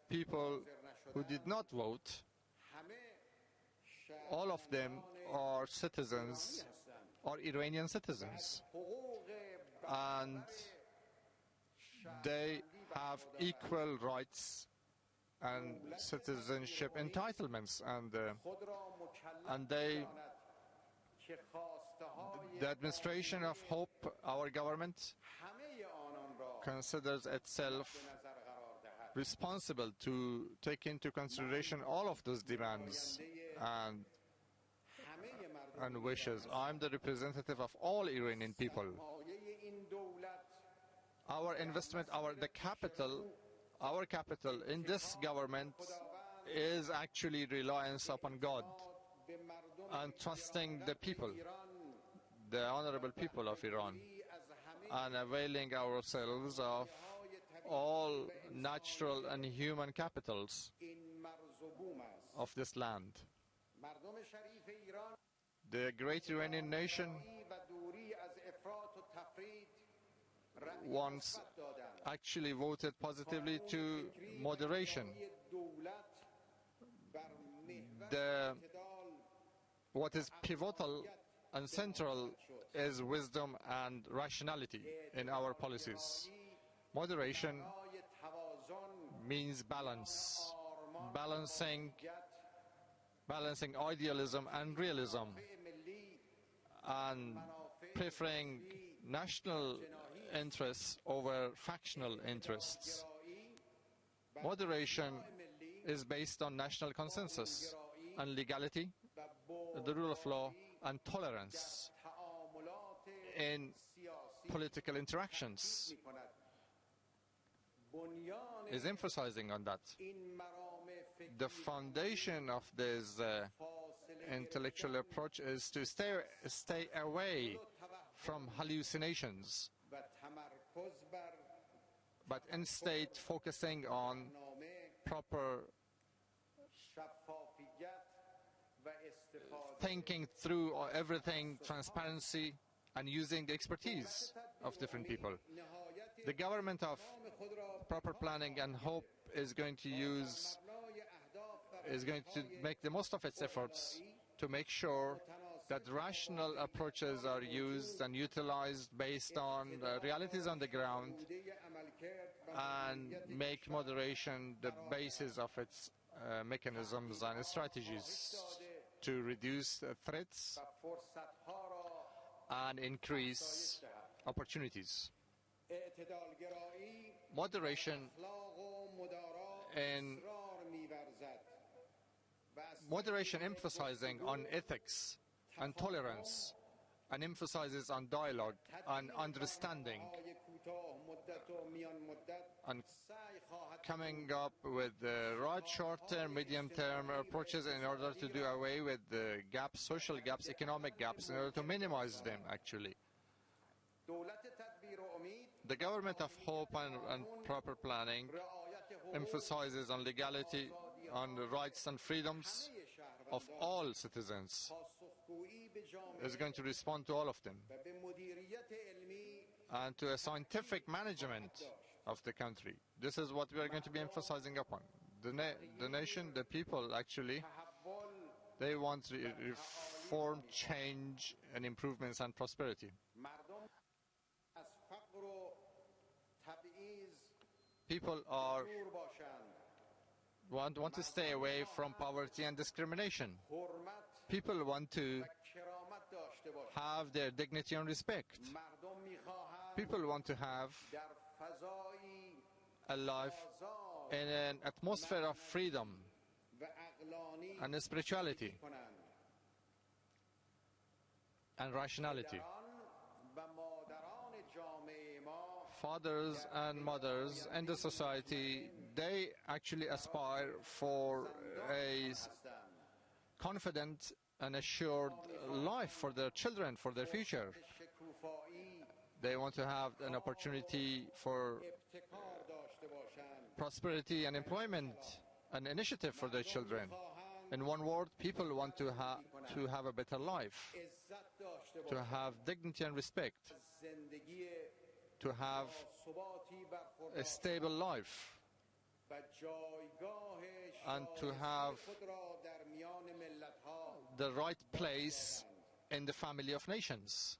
people who did not vote, all of them are citizens, are Iranian citizens, and they have equal rights and citizenship entitlements, and the administration of Hope, our government, considers itself responsible to take into consideration all of those demands and wishes. I'm the representative of all Iranian people. Our investment, our capital in this government is actually reliance upon God and trusting the people, the honorable people of Iran, and availing ourselves of all natural and human capitals of this land. The great Iranian nation once actually voted positively to moderation. What is pivotal and central is wisdom and rationality in our policies. Moderation means balance, balancing idealism and realism, and preferring national interests over factional interests. Moderation is based on national consensus and legality, the rule of law, and tolerance in political interactions. Is emphasizing on that. The foundation of this intellectual approach is to stay away from hallucinations, but instead focusing on proper thinking through everything, transparency, and using the expertise of different people. The government of proper planning and Hope is going to make the most of its efforts to make sure that rational approaches are used and utilized based on the realities on the ground, and make moderation the basis of its mechanisms and strategies to reduce threats and increase opportunities. Moderation emphasizing on ethics and tolerance, and emphasizes on dialogue and understanding, and coming up with the right short-term, medium-term approaches in order to do away with the gaps, social gaps, economic gaps, in order to minimize them, actually. The government of Hope and proper planning emphasizes on legality, on the rights and freedoms of all citizens. Is going to respond to all of them, and to a scientific management of the country. This is what we are going to be emphasizing upon. The nation, the people, actually, they want reform, change, and improvements and prosperity. People want to stay away from poverty and discrimination. People want to have their dignity and respect. People want to have a life in an atmosphere of freedom and spirituality and rationality. Fathers and mothers in the society, they actually aspire for a confident and assured life for their children, for their future. They want to have an opportunity for prosperity and employment, an initiative for their children. In one word, people want to have a better life, to have dignity and respect, to have a stable life, and to have the right place in the family of nations.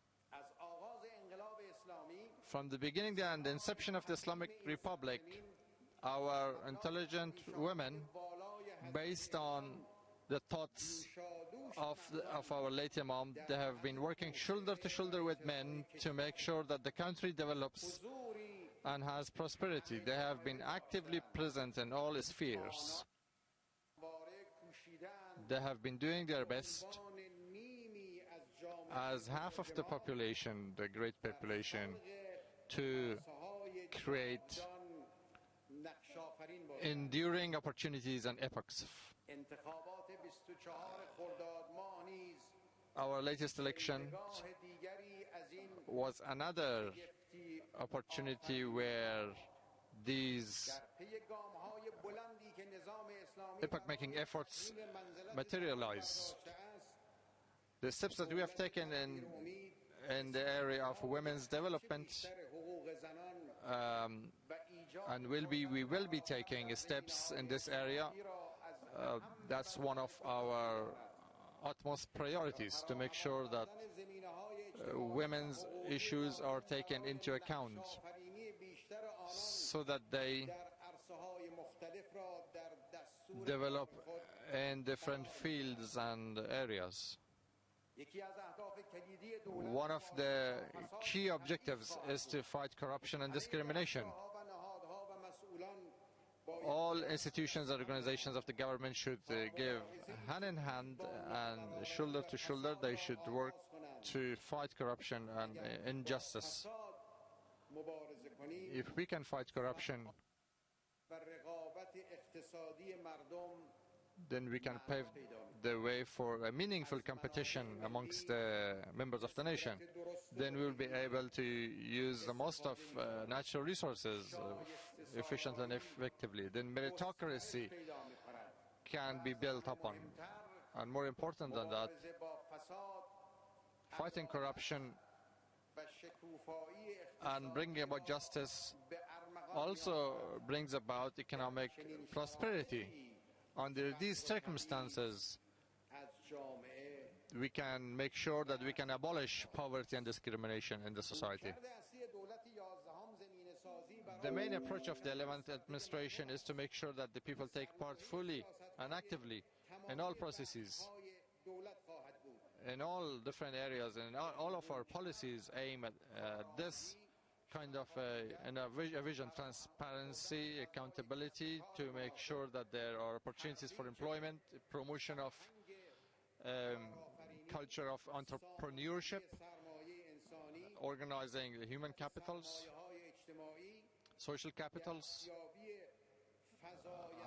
From the beginning and the inception of the Islamic Republic, our intelligent women, based on the thoughts of our late Imam, they have been working shoulder to shoulder with men to make sure that the country develops and has prosperity. They have been actively present in all spheres. They have been doing their best as half of the population, the great population, to create enduring opportunities and epochs. Our latest election was another opportunity where these epoch-making efforts materialize. The steps that we have taken in the area of women's development, and we will be taking steps in this area. That's one of our utmost priorities, to make sure that women's issues are taken into account so that they develop in different fields and areas. One of the key objectives is to fight corruption and discrimination. All institutions and organizations of the government should give hand in hand and shoulder to shoulder. They should work to fight corruption and injustice. If we can fight corruption, then we can pave the way for a meaningful competition amongst the members of the nation. Then we will be able to use the most of natural resources efficiently and effectively. Then meritocracy can be built upon. And more important than that, fighting corruption and bringing about justice also brings about economic prosperity. Under these circumstances, we can make sure that we can abolish poverty and discrimination in the society. The main approach of the 11th administration is to make sure that the people take part fully and actively in all processes, in all different areas, and all of our policies aim at this kind of a vision, transparency, accountability, to make sure that there are opportunities for employment, promotion of culture of entrepreneurship, organizing the human capitals, social capitals,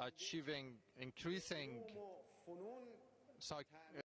achieving increasing